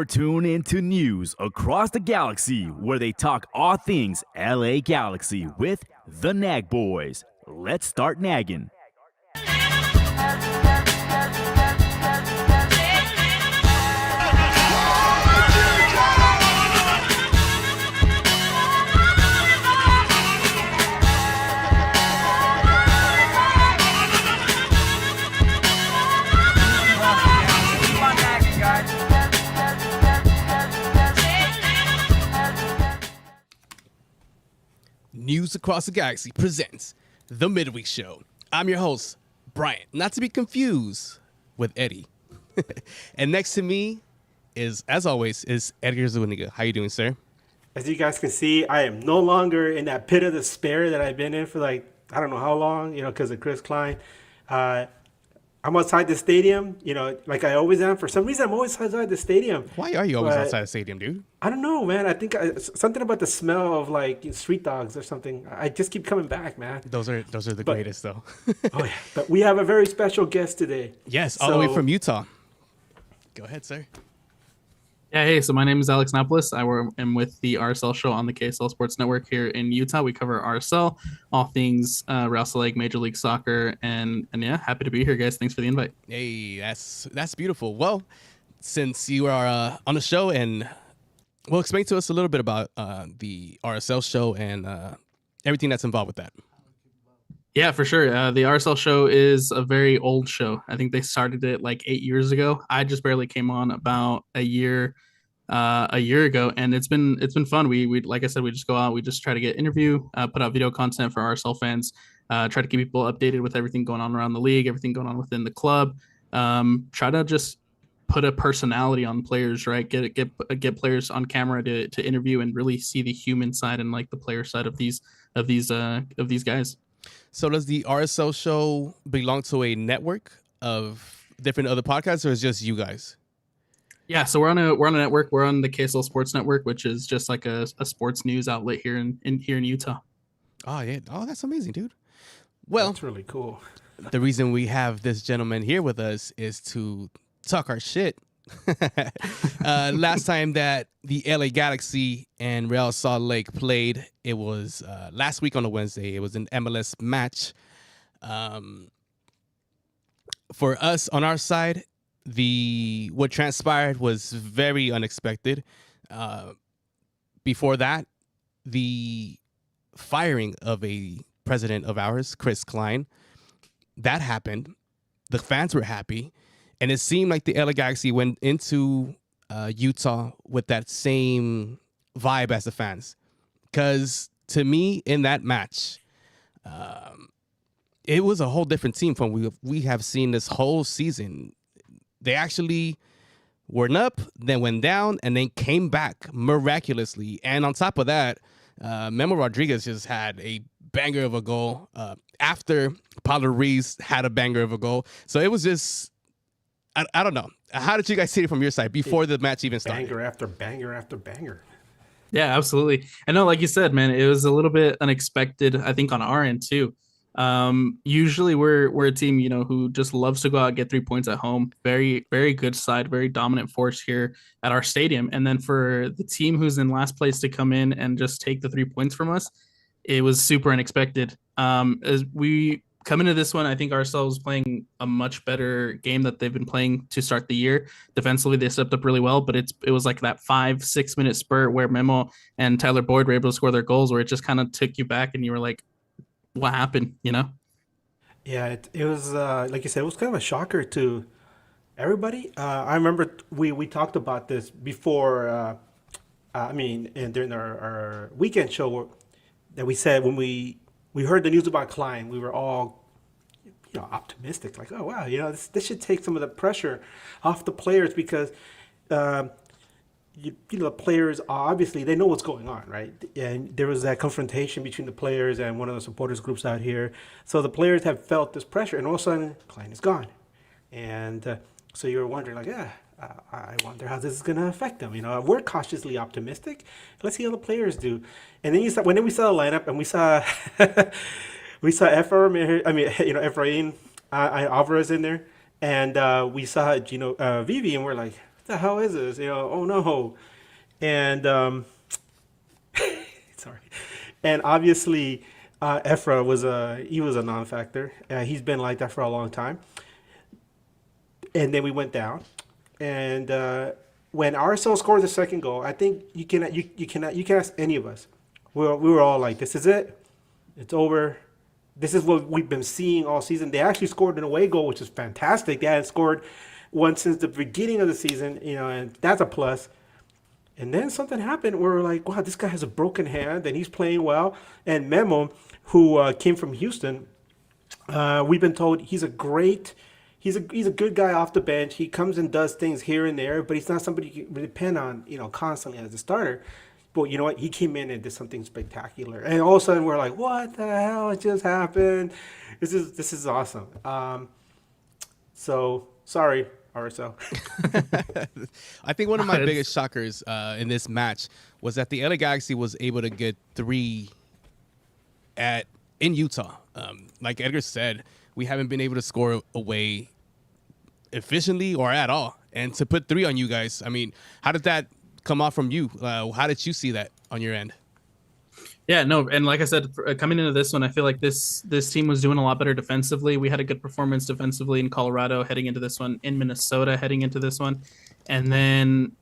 tune into news across the galaxy where they talk all things LA Galaxy with the Nag Boys. Let's start nagging. News Across the Galaxy presents The Midweek Show. I'm your host, Bryant, not to be confused with Eddie. And next to me is, as always, is Edgar Zuniga. How you doing, sir? As you guys can see, I am no longer in that pit of despair that I've been in for I don't know how long, because of Chris Klein. I'm outside the stadium, like I always am. For some reason, I'm always outside the stadium. Why are you always outside the stadium, dude? I don't know, man. I think something about the smell of street dogs or something. I just keep coming back, man. Those are the greatest, though. Oh yeah, but we have a very special guest today. Yes, all the way from Utah. Go ahead, sir. Yeah, hey, so my name is Alex Napoulos. I am with the RSL show on the KSL Sports Network here in Utah. We cover RSL, all things Real League, Major League Soccer, and yeah, happy to be here, guys. Thanks for the invite. Hey, that's beautiful. Well, since you are on the show, and well, explain to us a little bit about the RSL show and everything that's involved with that. Yeah, for sure. The RSL show is a very old show. I think they started it 8 years ago. I just barely came on about a year ago, and it's been fun. We like I said, we just go out, we just try to get interview, put out video content for RSL fans, try to keep people updated with everything going on around the league, everything going on within the club. Try to just put a personality on players, right? Get players on camera to interview and really see the human side and the player side of these guys. So does the RSL show belong to a network of different other podcasts, or is it just you guys? Yeah, so we're on a network. We're on the KSL Sports Network, which is just like a sports news outlet here in Utah. Oh yeah, that's amazing, dude. Well, that's really cool. The reason we have this gentleman here with us is to talk our shit. Last time that the LA Galaxy and Real Salt Lake played, it was last week on a Wednesday. It was an MLS match. For us on our side, what transpired was very unexpected. Before that, the firing of a president of ours, Chris Klein, that happened. The fans were happy. And it seemed like the LA Galaxy went into Utah with that same vibe as the fans. Because to me, in that match, it was a whole different team from we have seen this whole season. They actually were up, then went down, and then came back miraculously. And on top of that, Memo Rodriguez just had a banger of a goal after Paulo Ruiz had a banger of a goal. So it was just... I don't know. How did you guys see it from your side before the match even started? Banger after banger after banger. Yeah, absolutely. I know, like you said, man, it was a little bit unexpected, I think, on our end too. Usually we're a team, who just loves to go out and get 3 points at home. Very, very good side, very dominant force here at our stadium. And then for the team who's in last place to come in and just take the 3 points from us, it was super unexpected. As we come into this one, I think ourselves playing a much better game that they've been playing to start the year. Defensively, they stepped up really well, but it was like that 5-6 minute spurt where Memo and Tyler Boyd were able to score their goals, where it just kind of took you back and you were like, what happened, Yeah, it was, like you said, it was kind of a shocker to everybody. I remember we talked about this before, and during our weekend show that we said when we heard the news about Klein, we were all, optimistic. Like, oh, wow, this should take some of the pressure off the players because, the players, obviously, they know what's going on, right? And there was that confrontation between the players and one of the supporters groups out here. So the players have felt this pressure, and all of a sudden, Klein is gone. And so you were wondering, I wonder how this is going to affect them. We're cautiously optimistic. Let's see how the players do. And then we saw the lineup, and we saw Efrain Alvarez in there, and we saw Vivi, and we're like, the hell is this? Oh no. And sorry. And obviously, Efra was a non-factor. He's been like that for a long time. And then we went down, and when RSL scored the second goal, I think you can ask any of us. We were all like, "This is it. It's over. This is what we've been seeing all season." They actually scored an away goal, which is fantastic. They hadn't scored one since the beginning of the season, and that's a plus. And then something happened where we're like, "Wow, this guy has a broken hand, and he's playing well." And Memo, who came from Houston, we've been told he's a good guy off the bench. He comes and does things here and there, but he's not somebody you can depend on, constantly as a starter. But you know what? He came in and did something spectacular, and all of a sudden we're like, "What the hell just happened? This is awesome." So sorry, RSL. I think one of my biggest shockers in this match was that the LA Galaxy was able to get 3 in Utah. Like Edgar said, we haven't been able to score away efficiently or at all. And to put 3 on you guys, I mean, how did that come off from you? How did you see that on your end? Yeah, no, and like I said, coming into this one, I feel like this team was doing a lot better defensively. We had a good performance defensively in Colorado heading into this one, in Minnesota heading into this one. And then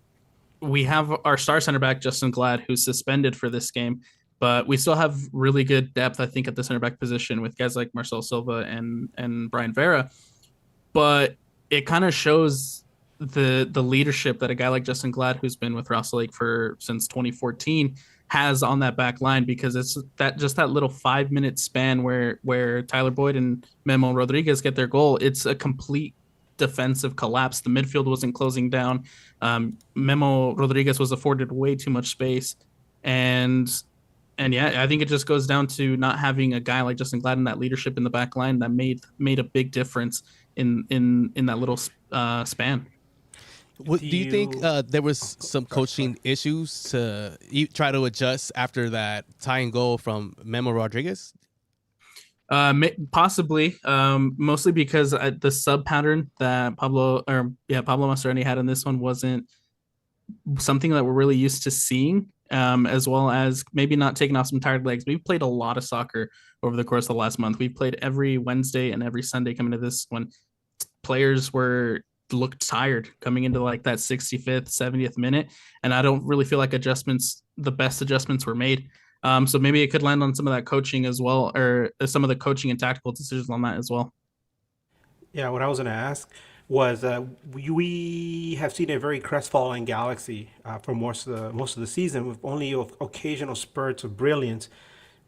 we have our star center back, Justin Glad, who's suspended for this game. But we still have really good depth, I think, at the center back position with guys like Marcel Silva and Brian Vera. But it kind of shows the leadership that a guy like Justin Glad, who's been with Ross Lake since 2014, has on that back line, because it's that little 5-minute span where Tyler Boyd and Memo Rodriguez get their goal. It's a complete defensive collapse. The midfield wasn't closing down. Memo Rodriguez was afforded way too much space, and yeah, I think it just goes down to not having a guy like Justin Glad and that leadership in the back line that made a big difference in that little span. Do you think there was some coaching issues to try to adjust after that tying goal from Memo Rodriguez? Possibly, mostly because the sub pattern that Pablo Mastroeni had in this one wasn't something that we're really used to seeing, as well as maybe not taking off some tired legs. We've played a lot of soccer over the course of the last month. We've played every Wednesday and every Sunday coming to this one. Players looked tired coming into like that 65th, 70th minute. And I don't really feel like the best adjustments were made. So maybe it could land on some of that coaching as well, or some of the coaching and tactical decisions on that as well. Yeah, what I was going to ask was we have seen a very crestfallen Galaxy for most of the season, with only occasional spurts of brilliance.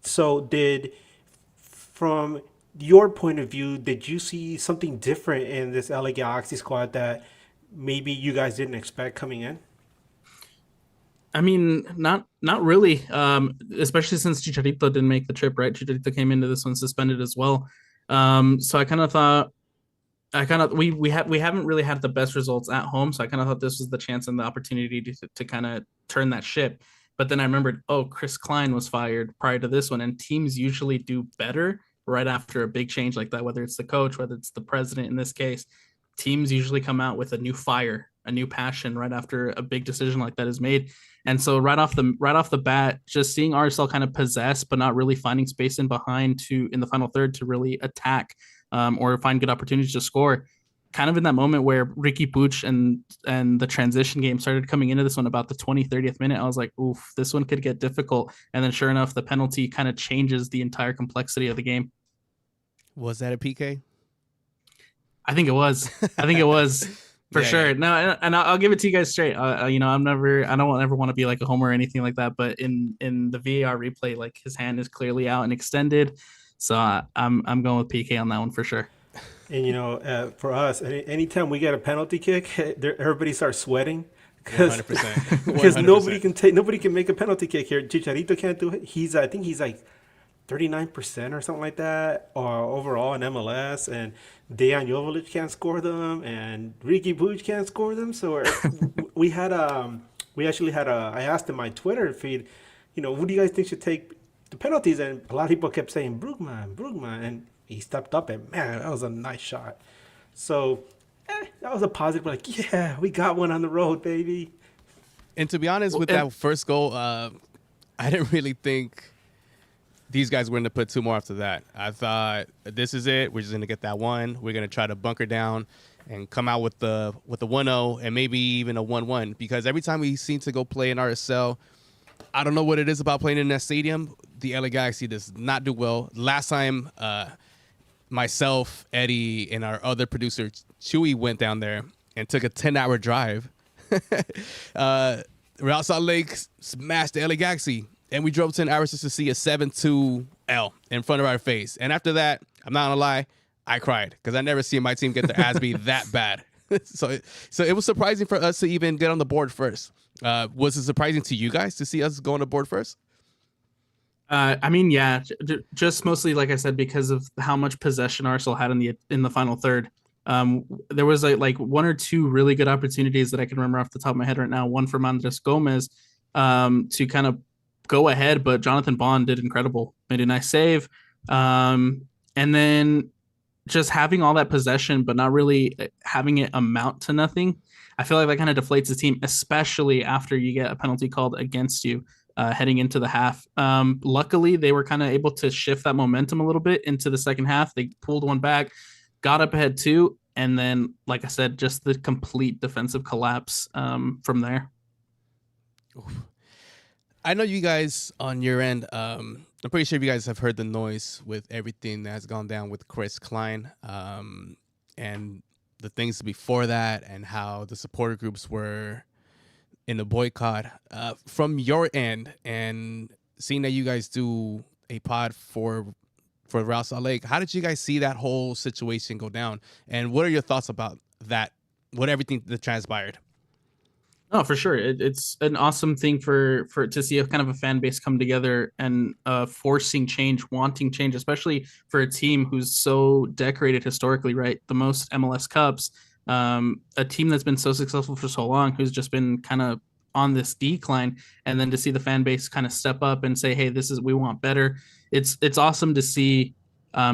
So from your point of view, did you see something different in this LA Galaxy squad that maybe you guys didn't expect coming in? I mean, not really. Especially since Chicharito didn't make the trip, right? Chicharito came into this one suspended as well. So I kind of thought, we haven't really had the best results at home. So I kind of thought this was the chance and the opportunity to kind of turn that ship. But then I remembered, Chris Klein was fired prior to this one, and teams usually do better right after a big change like that, whether it's the coach, whether it's the president in this case. Teams usually come out with a new fire, a new passion right after a big decision like that is made. And so right off the bat, just seeing RSL kind of possess, but not really finding space in behind in the final third to really attack or find good opportunities to score. Kind of in that moment where Ricky Puig and the transition game started coming into this one about the 30th minute, I was like, oof, this one could get difficult. And then sure enough, the penalty kind of changes the entire complexity of the game. Was that a PK? I think it was for sure. Yeah. No, and I'll give it to you guys straight. I don't ever want to be like a homer or anything like that. But in the VAR replay, like his hand is clearly out and extended. So I'm going with PK on that one for sure. And for us, anytime we get a penalty kick, everybody starts sweating because nobody can make a penalty kick here. Chicharito can't do it. I think he's like 39% or something like that overall in MLS, and Dejan Joveljic can't score them, and Ricky Puig can't score them. So I asked in my Twitter feed, who do you guys think should take the penalties? And a lot of people kept saying Brugman, and he stepped up, and man, that was a nice shot. So that was a positive. Like, yeah, we got one on the road, baby. And to be honest, with that first goal, I didn't really think these guys were going to put two more after that. I thought, this is it. We're just going to get that one. We're going to try to bunker down and come out with the 1-0 and maybe even a 1-1. Because every time we seem to go play in RSL, I don't know what it is about playing in that stadium. The LA Galaxy does not do well. Last time, myself, Eddie, and our other producer, Chewy, went down there and took a 10-hour drive. Real Salt Lake smashed the LA Galaxy. And we drove 10 hours just to see a 7-2 L in front of our face. And after that, I'm not going to lie, I cried because I never seen my team get their ass beat that bad. So it was surprising for us to even get on the board first. Was it surprising to you guys to see us go on the board first? I mean, yeah, just mostly, like I said, because of how much possession Arsenal had in the final third. There was like one or two really good opportunities that I can remember off the top of my head right now. One from Andres Gomez to kind of go ahead, but Jonathan Bond did incredible, made a nice save. And then just having all that possession, but not really having it amount to nothing. I feel like that kind of deflates the team, especially after you get a penalty called against you heading into the half. Luckily, they were kind of able to shift that momentum a little bit into the second half. They pulled one back, got up ahead too. And then, like I said, just the complete defensive collapse from there. Oof. I know you guys on your end, I'm pretty sure you guys have heard the noise with everything that has gone down with Chris Klein and the things before that and how the supporter groups were in the boycott. From your end and seeing that you guys do a pod for Real Salt Lake, how did you guys see that whole situation go down? And what are your thoughts about that, what everything that transpired? Oh, for sure. It's an awesome thing for to see a kind of a fan base come together and forcing change, wanting change, especially for a team who's so decorated historically, right? The most MLS Cups, a team that's been so successful for so long, who's just been kind of on this decline, and then to see the fan base kind of step up and say, "Hey, we want better." It's awesome to see.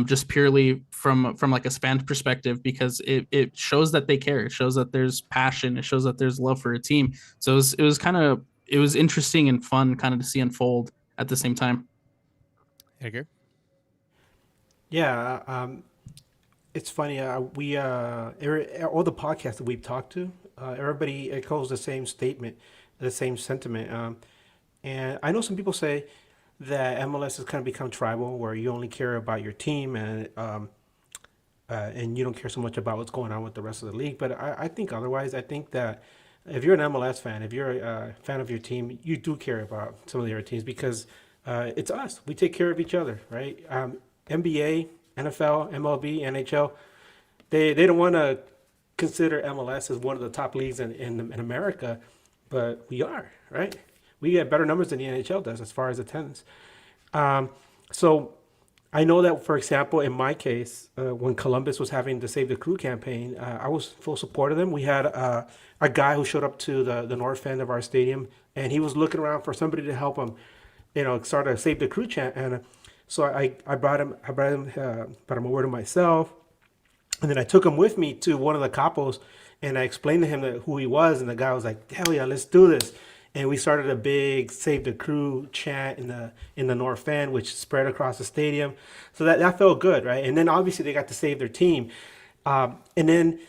Just purely from like a fan perspective, because it shows that they care. It shows that there's passion. It shows that there's love for a team. So it was interesting and fun kind of to see unfold at the same time. Edgar? Yeah, it's funny. All the podcasts that we've talked to, everybody echoes the same statement, the same sentiment. And I know some people say that MLS has kind of become tribal, where you only care about your team and you don't care so much about what's going on with the rest of the league. But I think otherwise. I think that if you're an MLS fan, if you're a fan of your team, you do care about some of the other teams because it's us. We take care of each other, right? NBA, NFL, MLB, NHL, they don't want to consider MLS as one of the top leagues in America, but we are, right? We get better numbers than the NHL does as far as attendance. So I know that, for example, in my case, when Columbus was having the Save the Crew campaign, I was full support of them. We had a guy who showed up to the north end of our stadium, and he was looking around for somebody to help him, start a Save the Crew chant. And so I brought him over to myself, and then I took him with me to one of the capos, and I explained to him who he was, and the guy was like, "Hell yeah, let's do this." And we started a big Save the Crew chant in the north end, which spread across the stadium. So that felt good, right? And then obviously they got to save their team. And then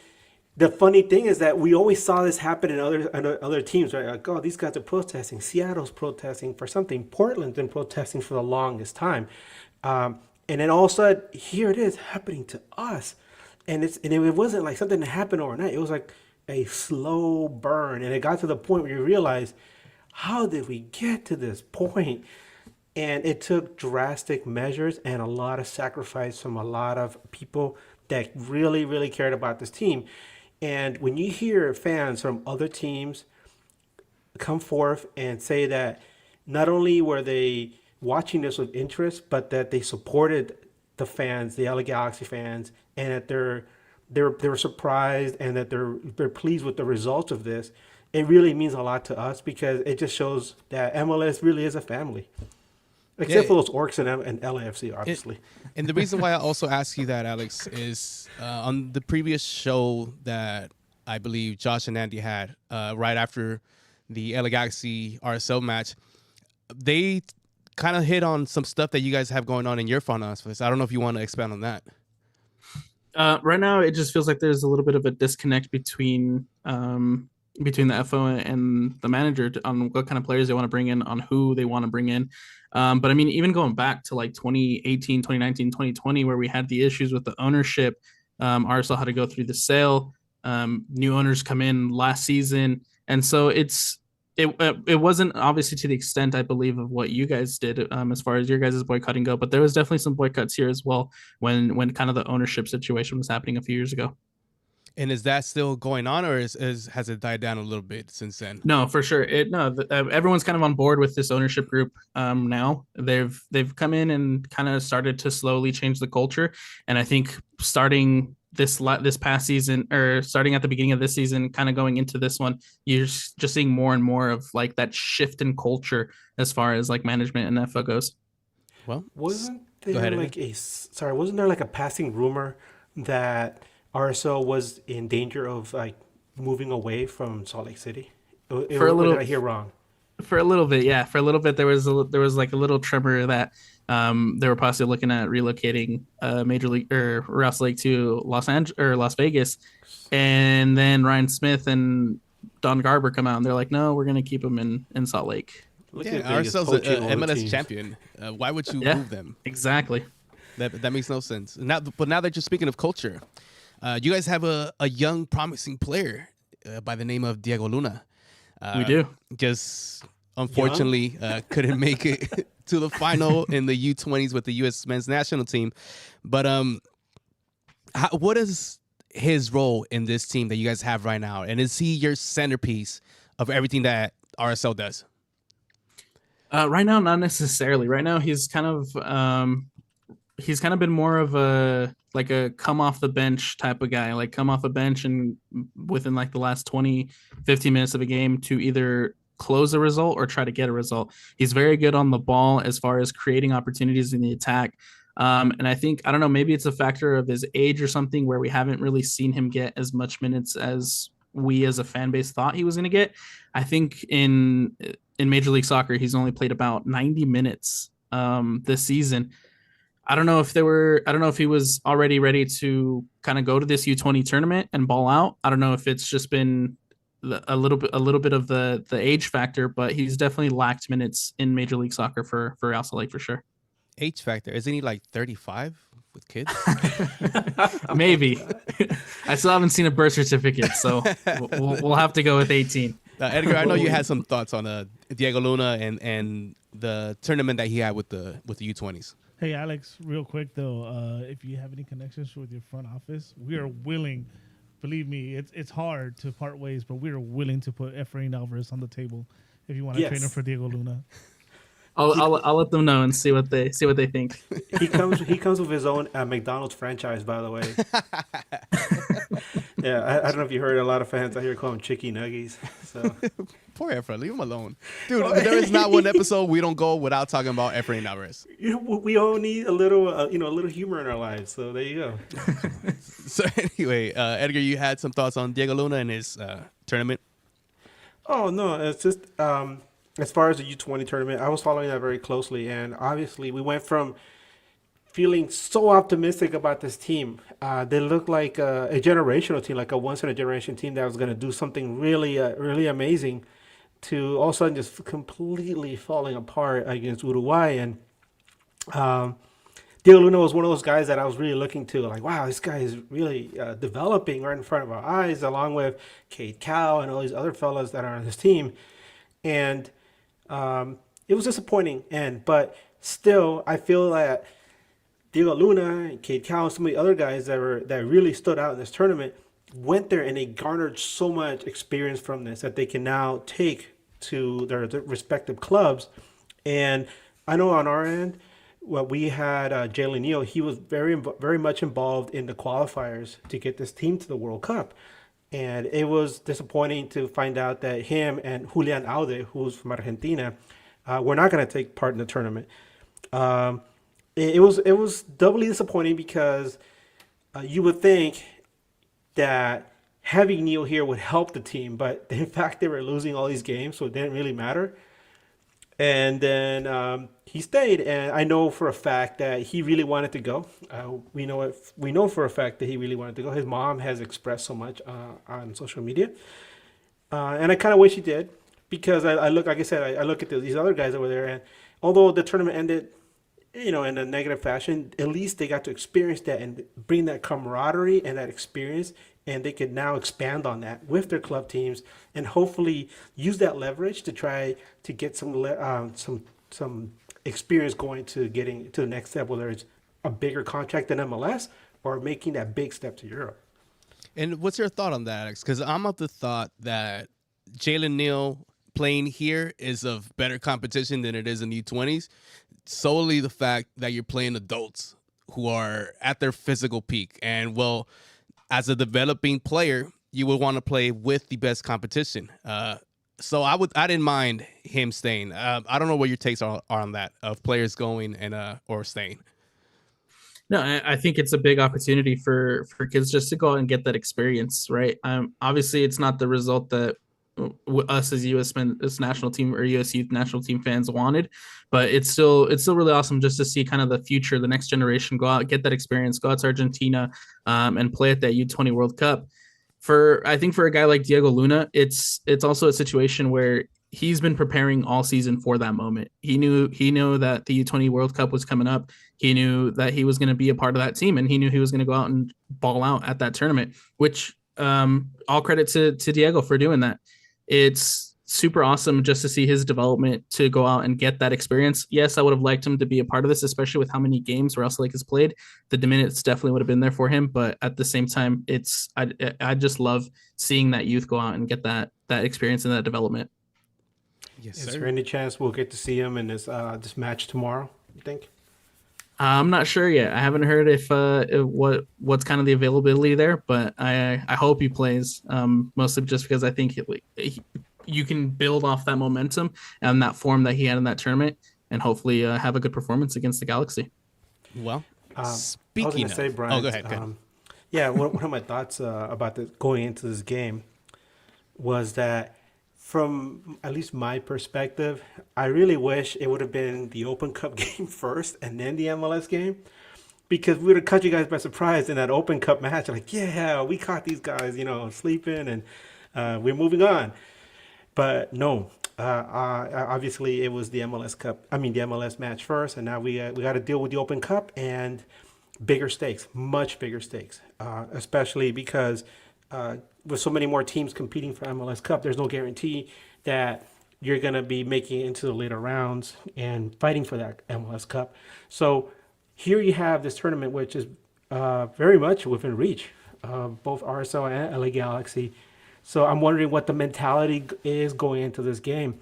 the funny thing is that we always saw this happen in other teams, right? Like, oh, these guys are protesting. Seattle's protesting for something. Portland's been protesting for the longest time. And then all of a sudden, here it is happening to us. And it wasn't like something that happened overnight. It was like a slow burn. And it got to the point where you realize, how did we get to this point? And it took drastic measures and a lot of sacrifice from a lot of people that really, really cared about this team. And when you hear fans from other teams come forth and say that not only were they watching this with interest, but that they supported the fans, the LA Galaxy fans, and that they're surprised and that they're pleased with the results of this, it really means a lot to us because it just shows that MLS really is a family. Except for those orcs and LAFC, obviously. And the reason why I also ask you that, Alex, is on the previous show that I believe Josh and Andy had right after the LA Galaxy RSL match, they kind of hit on some stuff that you guys have going on in your front office. I don't know if you want to expand on that. Right now, it just feels like there's a little bit of a disconnect between the FO and the manager on what kind of players they want to bring in, on who they want to bring in. But I mean, even going back to like 2018, 2019, 2020, where we had the issues with the ownership, RSL had to go through the sale. New owners come in last season, and so it wasn't obviously to the extent, I believe, of what you guys did as far as your guys' boycotting go, but there was definitely some boycotts here as well when kind of the ownership situation was happening a few years ago. And is that still going on, or has it died down a little bit since then? No, for sure. Everyone's kind of on board with this ownership group now. They've come in and kind of started to slowly change the culture, and I think starting this past season, or starting at the beginning of this season, kind of going into this one, you're just seeing more and more of like that shift in culture as far as like management and FO goes. Well, wasn't there like a passing rumor that RSL was in danger of like moving away from Salt Lake City? Did I hear wrong? For a little bit, yeah. For a little bit, there was like a little tremor that they were possibly looking at relocating Major League or Rouse Lake to Las Vegas, and then Ryan Smith and Don Garber come out and they're like, no, we're gonna keep them in Salt Lake. RSL's an MLS champion. Why would you move them? Exactly. That makes no sense. Now that you're speaking of culture, you guys have a young, promising player by the name of Diego Luna. We do. Just unfortunately couldn't make it to the final in the U20s with the U.S. men's national team. But what is his role in this team that you guys have right now? And is he your centerpiece of everything that RSL does? Right now, not necessarily. Right now, he's kind of been more of a come off the bench type of guy, like come off a bench and within like the last 20, 15 minutes of a game to either close a result or try to get a result. He's very good on the ball as far as creating opportunities in the attack. And I think, I don't know, maybe it's a factor of his age or something where we haven't really seen him get as much minutes as we as a fan base thought he was going to get. I think in Major League Soccer, he's only played about 90 minutes this season. I don't know if he was already ready to kind of go to this U20 tournament and ball out. I don't know if it's just been a little bit of the age factor, but he's definitely lacked minutes in Major League Soccer for Alsa Lake for sure. Age factor? Isn't he like 35 with kids? Maybe. I still haven't seen a birth certificate, so we'll have to go with 18. Edgar, I know you had some thoughts on Diego Luna and the tournament that he had with the U20s. Hey, Alex, real quick, though, if you have any connections with your front office, we are willing, believe me, it's hard to part ways, but we are willing to put Efrain Alvarez on the table if you want to train him for Diego Luna. I'll let them know and see what they think. He comes with his own McDonald's franchise, by the way. Yeah, I don't know if you heard, a lot of fans out here call him Chicky Nuggies. So poor Efrain, leave him alone, dude. There is not one episode we don't go without talking about Efrain Alvarez. We all need a little humor in our lives. So there you go. So anyway, Edgar, you had some thoughts on Diego Luna and his tournament. Oh no, it's just as far as the U20 tournament, I was following that very closely, and obviously we went from feeling so optimistic about this team. They looked like a generational team, like a once-in-a-generation team that was going to do something really, really amazing, to all of a sudden just completely falling apart against Uruguay. And Diego Luna was one of those guys that I was really looking to, like, wow, this guy is really developing right in front of our eyes, along with Cade Cow and all these other fellas that are on his team. And it was disappointing, but still, I feel that Diego Luna and Cade Cow and some of the other guys that really stood out in this tournament went there and they garnered so much experience from this that they can now take to their respective clubs. And I know on our end, we had Jalen Neal. He was very, very much involved in the qualifiers to get this team to the World Cup. And it was disappointing to find out that him and Julian Aude, who's from Argentina, were not going to take part in the tournament. Um, it was doubly disappointing because you would think that having Neil here would help the team, but in fact they were losing all these games, so it didn't really matter. And then he stayed, and I know for a fact that he really wanted to go. We know for a fact that he really wanted to go. His mom has expressed so much on social media, and I kind of wish he did because I look, like I said, I look at these other guys over there, and although the tournament ended, in a negative fashion, at least they got to experience that and bring that camaraderie and that experience, and they could now expand on that with their club teams and hopefully use that leverage to try to get some experience going to getting to the next step, whether it's a bigger contract than MLS or making that big step to Europe. And what's your thought on that, Alex? Because I'm of the thought that Jalen Neal playing here is of better competition than it is in U20s. Solely the fact that you're playing adults who are at their physical peak. And, well, as a developing player, you would want to play with the best competition. So I didn't mind him staying. I don't know what your takes are on that, of players going and or staying. No, I think it's a big opportunity for kids just to go out and get that experience, right? Obviously, it's not the result that us as U.S. national team or U.S. youth national team fans wanted, but it's still really awesome just to see kind of the future, the next generation go out, get that experience, go out to Argentina, and play at that U20 World Cup. I think for a guy like Diego Luna, it's also a situation where he's been preparing all season for that moment. He knew that the U20 World Cup was coming up. He knew that he was going to be a part of that team, and he knew he was going to go out and ball out at that tournament, which all credit to Diego for doing that. It's super awesome just to see his development, to go out and get that experience. Yes, I would have liked him to be a part of this, especially with how many games Real Lake has played. The minutes definitely would have been there for him, but at the same time, I just love seeing that youth go out and get that experience and that development. Yes, Is sir. there any chance we'll get to see him in this match tomorrow, you think? I'm not sure yet. I haven't heard if what's kind of the availability there, but I hope he plays. Mostly just because I think you can build off that momentum and that form that he had in that tournament, and hopefully have a good performance against the Galaxy. Well, I was speaking going of, to say, Brian. go ahead. Yeah, one of my thoughts about going into this game was that, from at least my perspective, I really wish it would have been the Open Cup game first and then the MLS game, because we would have caught you guys by surprise in that Open Cup match. Like, yeah, we caught these guys, sleeping, and we're moving on. But no, obviously it was the MLS match first, and now we got to deal with the Open Cup and bigger stakes, much bigger stakes, especially because with so many more teams competing for MLS Cup, there's no guarantee that you're going to be making it into the later rounds and fighting for that MLS Cup. So here you have this tournament, which is very much within reach of both RSL and LA Galaxy. So I'm wondering what the mentality is going into this game.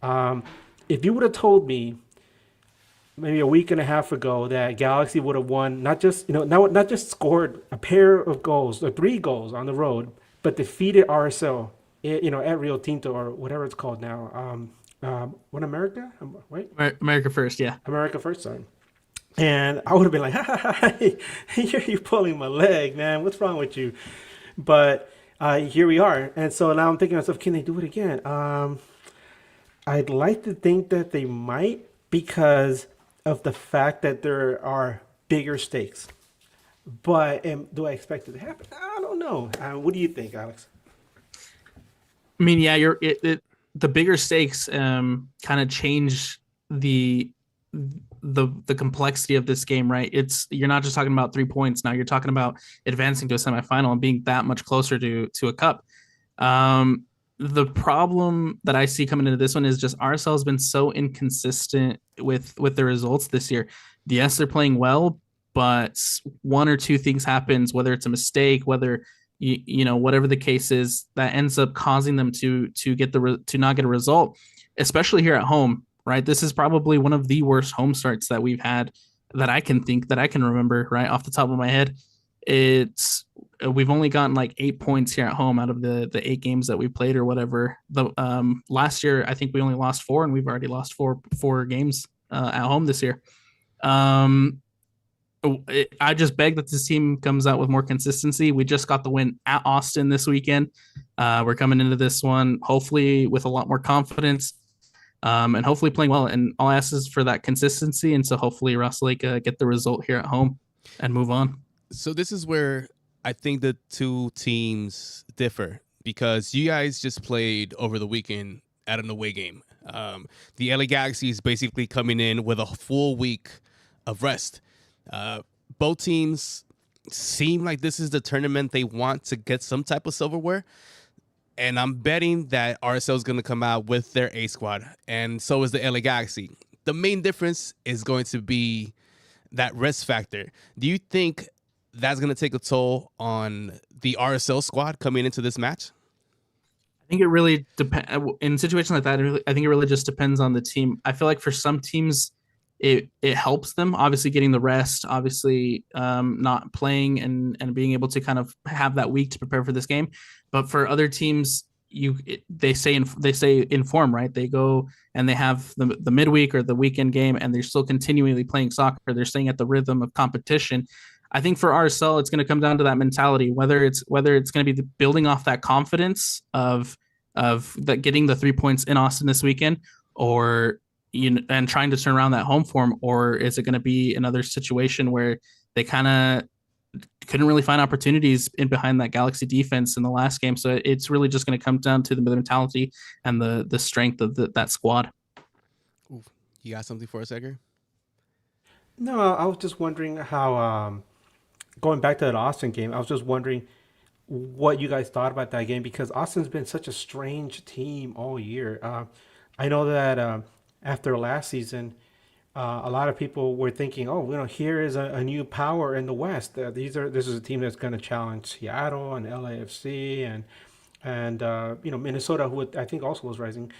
If you would have told me maybe a week and a half ago that Galaxy would have won, not just scored a pair of goals or 3 goals on the road, but defeated RSL, at Rio Tinto or whatever it's called now. What, America? Right? America First, yeah. America First, sorry. And I would have been like, you're pulling my leg, man. What's wrong with you? But here we are. And so now I'm thinking to myself, can they do it again? I'd like to think that they might, because of the fact that there are bigger stakes. But do I expect it to happen? I don't know. What do you think, Alex? I mean, yeah, the bigger stakes kind of change the complexity of this game, right? You're not just talking about 3 points now. You're talking about advancing to a semifinal and being that much closer to a cup. The problem that I see coming into this one is just RSL has been so inconsistent with the results this year. Yes, they're playing well, but one or two things happens, whether it's a mistake, whether whatever the case is, that ends up causing them to not get a result, especially here at home, right? This is probably one of the worst home starts that we've had that I can remember, right off the top of my head. We've only gotten like 8 points here at home out of the 8 games that we played or whatever. The last year, I think we only lost 4, and we've already lost four games at home this year. I just beg that this team comes out with more consistency. We just got the win at Austin this weekend. We're coming into this one hopefully with a lot more confidence, and hopefully playing well. And all I ask is for that consistency, and so hopefully Ross Lake get the result here at home and move on. So this is where I think the two teams differ, because you guys just played over the weekend at an away game. The LA Galaxy is basically coming in with a full week of rest. Both teams seem like this is the tournament they want to get some type of silverware. And I'm betting that RSL is going to come out with their A squad, and so is the LA Galaxy. The main difference is going to be that rest factor. Do you think that's going to take a toll on the RSL squad coming into this match? I think it really depends. In situations like that, I think it really just depends on the team. I feel like for some teams, it helps them, obviously getting the rest, obviously not playing and being able to kind of have that week to prepare for this game. But for other teams, they stay in form, right? They go and they have the midweek or the weekend game, and they're still continually playing soccer. They're staying at the rhythm of competition. I think for RSL, it's going to come down to that mentality, whether it's going to be building off that confidence of that getting the 3 points in Austin this weekend, or and trying to turn around that home form, or is it going to be another situation where they kind of couldn't really find opportunities in behind that Galaxy defense in the last game? So it's really just going to come down to the mentality and the strength of that squad. Ooh, you got something for us, Edgar? No, I was just wondering how, going back to that Austin game, I was just wondering what you guys thought about that game, because Austin's been such a strange team all year. I know that after last season, a lot of people were thinking, oh, here is a new power in the West. This is a team that's going to challenge Seattle and LAFC and Minnesota, who I think also was rising.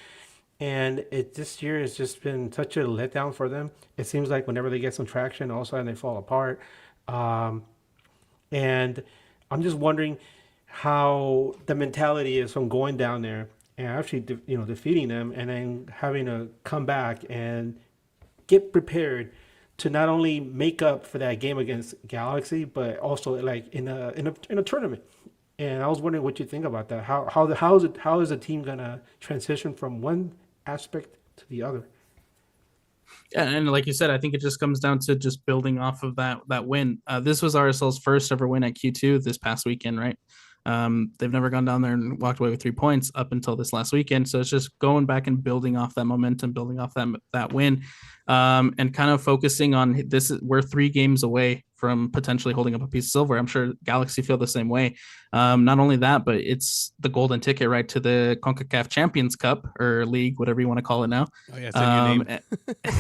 And this year has just been such a letdown for them. It seems like whenever they get some traction, all of a sudden they fall apart. And I'm just wondering how the mentality is from going down there and actually, defeating them, and then having to come back and get prepared to not only make up for that game against Galaxy, but also like in a tournament. And I was wondering what you think about that. How is a team gonna transition from one aspect to the other? Yeah, and like you said, I think it just comes down to just building off of that win. This was RSL's first ever win at Q2 this past weekend, right? They've never gone down there and walked away with 3 points up until this last weekend. So it's just going back and building off that momentum, building off that win, and kind of focusing on this. We're 3 games away from potentially holding up a piece of silver. I'm sure Galaxy feel the same way. Not only that, but it's the golden ticket, right, to the CONCACAF Champions Cup or League, whatever you want to call it now. Oh yeah, your name.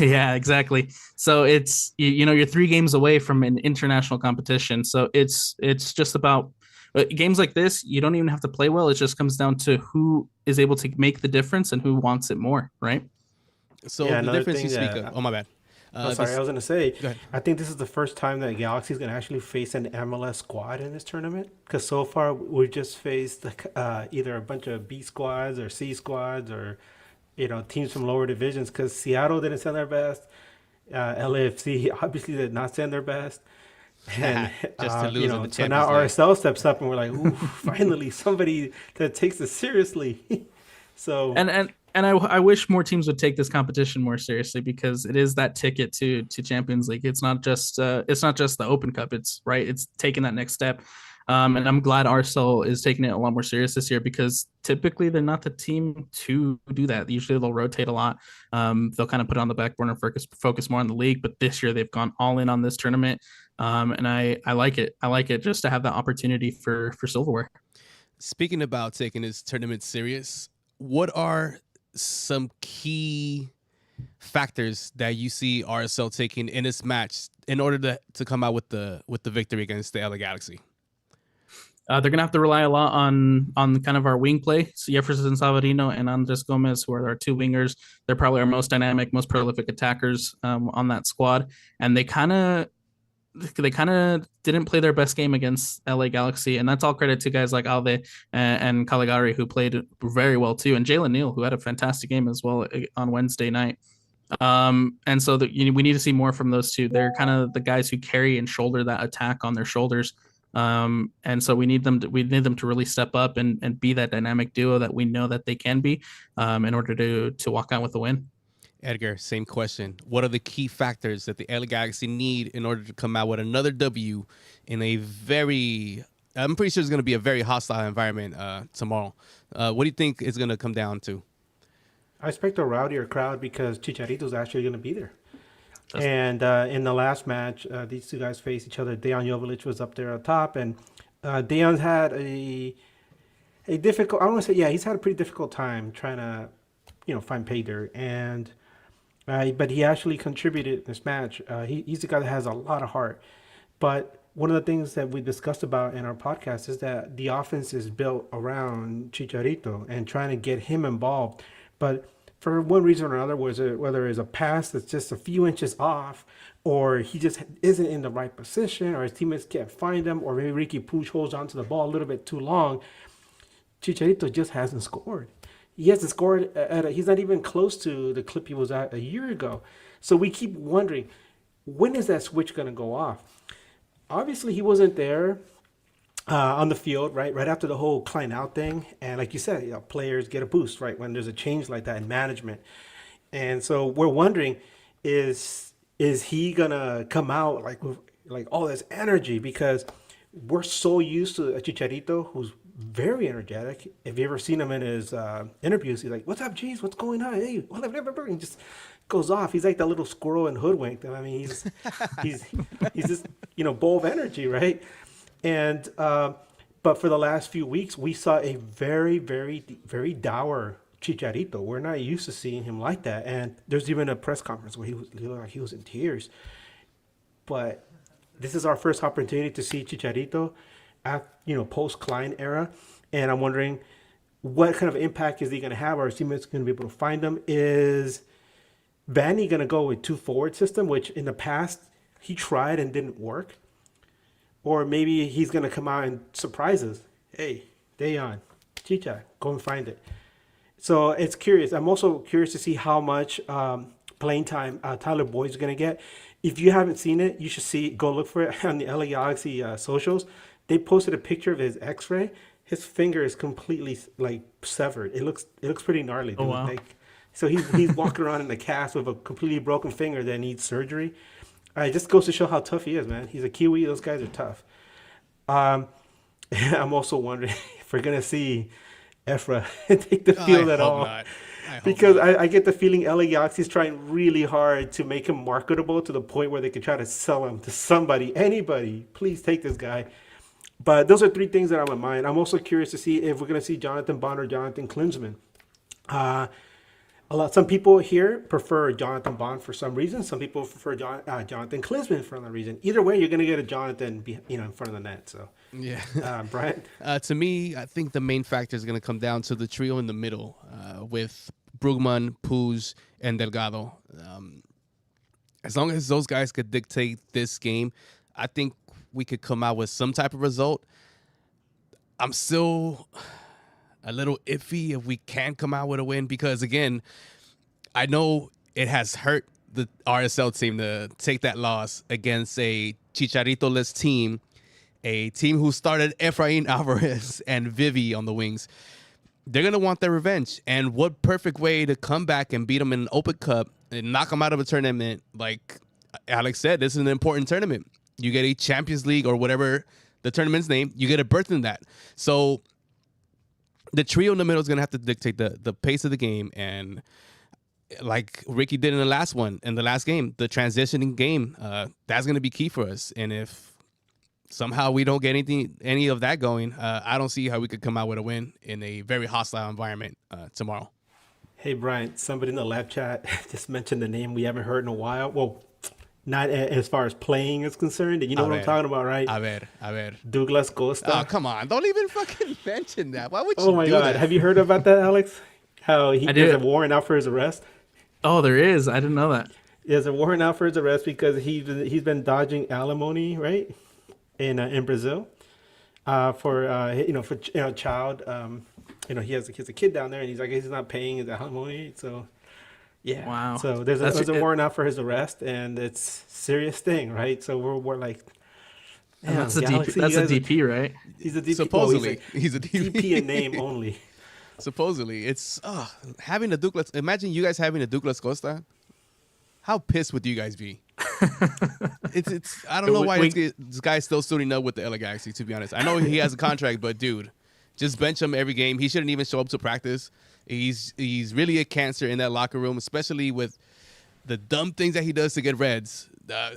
Yeah, exactly. So it's you're 3 games away from an international competition. So it's just about. But games like this, you don't even have to play well. It just comes down to who is able to make the difference and who wants it more, right? So the difference you speak of. Oh, my bad. Sorry, I was going to say, I think this is the first time that Galaxy is going to actually face an MLS squad in this tournament. Because so far, we've just faced either a bunch of B squads or C squads or teams from lower divisions. Because Seattle didn't send their best. LAFC obviously did not send their best. And just to lose in the so now RSL steps up and we're like, ooh, finally somebody that takes it seriously. So and I wish more teams would take this competition more seriously, because it is that ticket to Champions League. It's not just the Open Cup. It's taking that next step. And I'm glad RSL is taking it a lot more serious this year, because typically they're not the team to do that. Usually they'll rotate a lot. They'll kind of put it on the back burner, focus more on the league. But this year they've gone all in on this tournament. And I like it. I like it just to have that opportunity for silverware. Speaking about taking this tournament serious, what are some key factors that you see RSL taking in this match in order to come out with the victory against the LA Galaxy? They're going to have to rely a lot on kind of our wing play. So Jefferson Savarino and Andres Gomez, who are our 2 wingers. They're probably our most dynamic, most prolific attackers on that squad. And they kind of didn't play their best game against LA Galaxy. And that's all credit to guys like Alve and Caligari, who played very well too. And Jalen Neal, who had a fantastic game as well on Wednesday night. And so we need to see more from those two. They're kind of the guys who carry and shoulder that attack on their shoulders. And so we need them to really step up and be that dynamic duo that we know that they can be, in order to walk out with a win. Edgar, same question. What are the key factors that the LA Galaxy need in order to come out with another W in a very, I'm pretty sure it's going to be a very hostile environment tomorrow. What do you think it's going to come down to? I expect a rowdier crowd because Chicharito's actually going to be there. And in the last match, these two guys faced each other. Dejan Joveljic was up there on top, and Dejan's had a difficult. I want to say, yeah, he's had a pretty difficult time trying to, find pay dirt. And but he actually contributed in this match. He's a guy that has a lot of heart. But one of the things that we discussed about in our podcast is that the offense is built around Chicharito and trying to get him involved. But for one reason or another, whether it's a pass that's just a few inches off, or he just isn't in the right position, or his teammates can't find him, or maybe Ricky Puig holds onto the ball a little bit too long, Chicharito just hasn't scored. He hasn't scored he's not even close to the clip he was at a year ago. So we keep wondering, when is that switch going to go off? Obviously, he wasn't there on the field right after the whole Klein out thing. And like you said, players get a boost, right, when there's a change like that in management. And so we're wondering, is he going to come out with all this energy? Because we're so used to a Chicharito who's very energetic. If you ever seen him in his interviews, he's like, "What's up, G's? What's going on? Hey, whatever." He just goes off. He's like that little squirrel in Hoodwinked. I mean, he's just full of energy, right? And but for the last few weeks, we saw a very, very, very dour Chicharito. We're not used to seeing him like that. And there's even a press conference where he looked like he was in tears. But this is our first opportunity to see Chicharito at post Klein era, and I'm wondering what kind of impact is he going to have? Are his teammates going to be able to find him? Is Vanny going to go with 2 forward system, which in the past he tried and didn't work? Or maybe he's going to come out and surprise us. Hey, Dejan, Chicha, go and find it. So it's curious. I'm also curious to see how much playing time Tyler Boyd's going to get. If you haven't seen it, you should go look for it on the LA Galaxy socials. They posted a picture of his X-ray. His finger is completely severed. It looks pretty gnarly. Oh, wow. So he's walking around in a cast with a completely broken finger that needs surgery. It just goes to show how tough he is, man. He's a Kiwi. Those guys are tough. I'm also wondering if we're gonna see Efra take the field at all. Because I get the feeling LA Galaxy is trying really hard to make him marketable to the point where they could try to sell him to somebody, anybody. Please take this guy. But those are 3 things that are on my mind. I'm also curious to see if we're going to see Jonathan Bond or Jonathan Klinsmann. Some people here prefer Jonathan Bond for some reason. Some people prefer Jonathan Klinsmann for another reason. Either way, you're going to get a Jonathan in front of the net. So yeah, Bryant. To me, I think the main factor is going to come down to the trio in the middle with Brugman, Puig, and Delgado. As long as those guys could dictate this game, I think we could come out with some type of result. I'm still a little iffy if we can come out with a win because, again, I know it has hurt the RSL team to take that loss against a Chicharito-less team, a team who started Efrain Alvarez and Vivi on the wings. They're going to want their revenge. And what perfect way to come back and beat them in an Open Cup and knock them out of a tournament. Like Alex said, this is an important tournament. You get a Champions League or whatever the tournament's name, you get a berth in that. So the trio in the middle is going to have to dictate the pace of the game. And like Ricky did in the last game, the transitioning game, that's going to be key for us. And if somehow we don't get any of that going, I don't see how we could come out with a win in a very hostile environment tomorrow. Hey, Brian, somebody in the live chat just mentioned the name we haven't heard in a while. Well, not as far as playing is concerned. And you know what I'm talking about, right? A ver. Douglas Costa. Oh, come on. Don't even fucking mention that. Why would you Oh, my God. that? Have you heard about that, Alex? How there's a warrant out for his arrest? Oh, there is. I didn't know that. There's a warrant out for his arrest because he's been dodging alimony, right? In Brazil, for child. He has a kid down there, and he's not paying his alimony. So, Yeah. Wow. So That's there's a it- warrant out for his arrest, and it's serious thing, right? So we're like, and that's damn, the DP. Galaxy, That's you a guys are- DP, right? He's a DP. Supposedly, well, he's a DP in name only. Supposedly, it's having a Douglas. Imagine you guys having a Douglas Costa. How pissed would you guys be? It's. I don't know why this guy's still suiting up with the LA Galaxy. To be honest, I know he has a contract, but dude, just bench him every game. He shouldn't even show up to practice. He's really a cancer in that locker room, especially with the dumb things that he does to get reds.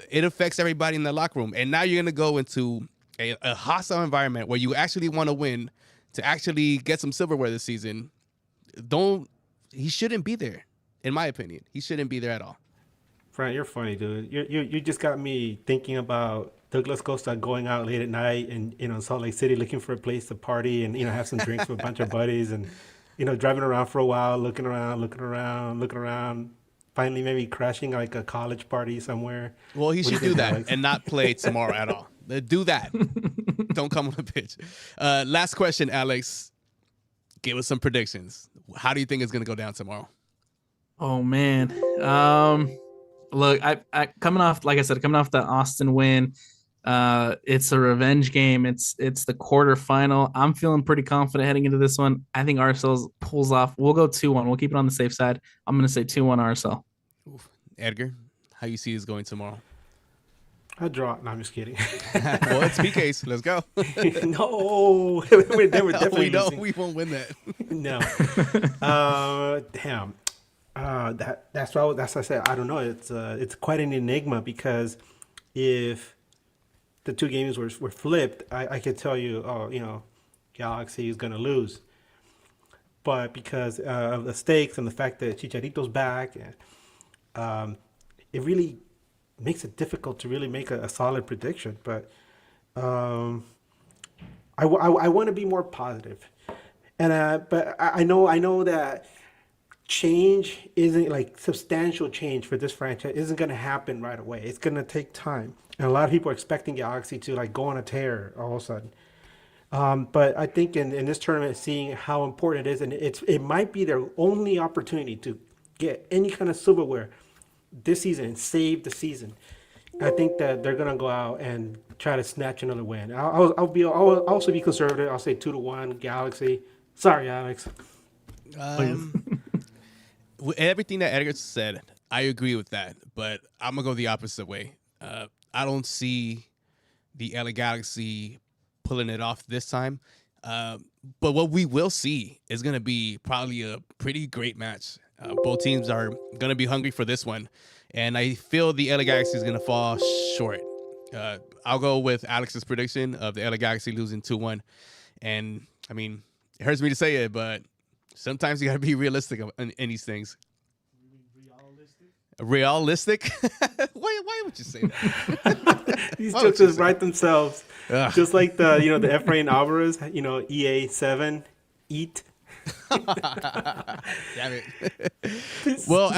It affects everybody in the locker room, and now you're gonna go into a hostile environment where you actually want to win, to actually get some silverware this season. He shouldn't be there, in my opinion. He shouldn't be there at all. Frank, you're funny, dude. You just got me thinking about Douglas Costa going out late at night and Salt Lake City looking for a place to party and have some drinks with a bunch of buddies and driving around for a while, looking around, finally maybe crashing like a college party somewhere. Well, he What do you should do think, that Alex? and not play tomorrow at all. Do that. Don't come on the pitch. Last question, Alex. Give us some predictions. How do you think it's going to go down tomorrow? Oh man. Look, I coming off the Austin win. It's a revenge game. It's the quarterfinal. I'm feeling pretty confident heading into this one. I think RSL pulls off. We'll go 2-1. We'll keep it on the safe side. I'm gonna say 2-1 RSL. Edgar, how you see this going tomorrow? I draw. No, I'm just kidding. Well, it's PKs. Let's go. No, we're definitely losing. We won't win that. No. Damn. That's what I said. I don't know. It's quite an enigma because if the two games were flipped, I could tell you, Galaxy is gonna lose. But because of the stakes and the fact that Chicharito's back, it really makes it difficult to really make a solid prediction. But I want to be more positive, but I know that change isn't like substantial change for this franchise isn't going to happen right away. It's going to take time, and a lot of people are expecting Galaxy to like go on a tear all of a sudden. But I think in this tournament, seeing how important it is, and it might be their only opportunity to get any kind of silverware this season and save the season. I think that they're gonna go out and try to snatch another win. I'll also be conservative. I'll say 2-1 Galaxy. Sorry, Alex. With everything that Edgar said, I agree with that, but I'm gonna go the opposite way. I don't see the LA Galaxy pulling it off this time. But what we will see is gonna be probably a pretty great match. Both teams are gonna be hungry for this one, and I feel the LA Galaxy is gonna fall short. I'll go with Alex's prediction of the LA Galaxy losing 2-1. And I mean, it hurts me to say it, but sometimes you gotta be realistic in these things. Realistic? Why would you say that? These Why would jokes you just say write themselves. Ugh. Just like the Efrain Alvarez, EA7, eat. Damn it. Well,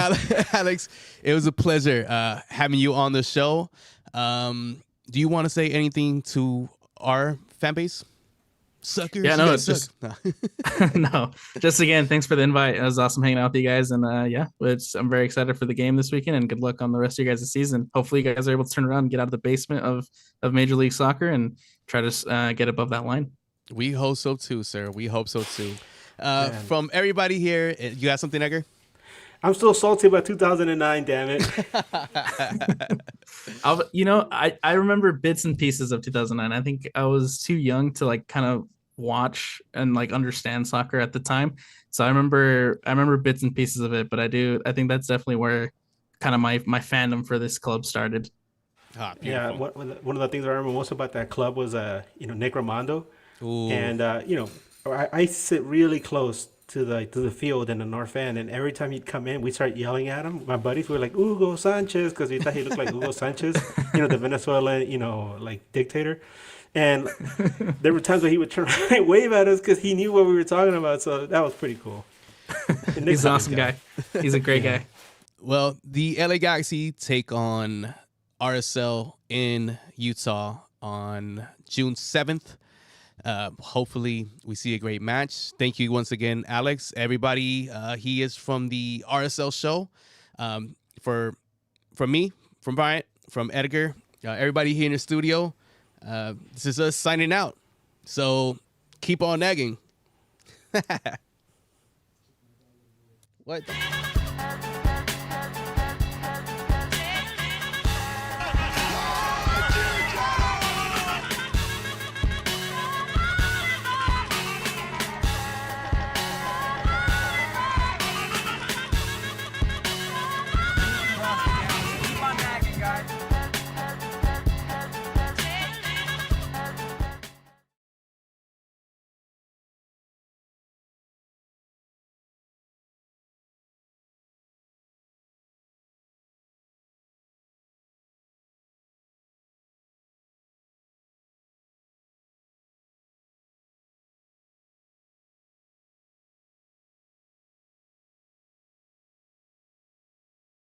Alex, it was a pleasure having you on the show. Do you want to say anything to our fan base? Suckers. Yeah, no, You it's guys just suck. no. Just again, thanks for the invite. It was awesome hanging out with you guys, and I'm very excited for the game this weekend, and good luck on the rest of your guys' season. Hopefully, you guys are able to turn around and get out of the basement of Major League Soccer and try to get above that line. We hope so too, sir. We hope so too. From everybody here, you got something, Edgar? I'm still salty about 2009, damn it. I remember bits and pieces of 2009. I think I was too young to like kind of watch and like understand soccer at the time. So I remember bits and pieces of it, but I think that's definitely where kind of my fandom for this club started. Yeah, one of the things I remember most about that club was Nick Romando. Ooh. And I sit really close to the field in the north end, and every time he'd come in, we start yelling at him. My buddies were like Hugo Sanchez because we thought he looked like Hugo Sanchez, the Venezuelan, like dictator. And there were times when he would turn around and wave at us because he knew what we were talking about. So that was pretty cool. He's an awesome guy. He's a great guy. Well, the LA Galaxy take on RSL in Utah on June 7th. Hopefully we see a great match. Thank you once again, Alex. Everybody, he is from the RSL show. From me, from Bryant, from Edgar, everybody here in the studio, this is us signing out. So keep on nagging. What?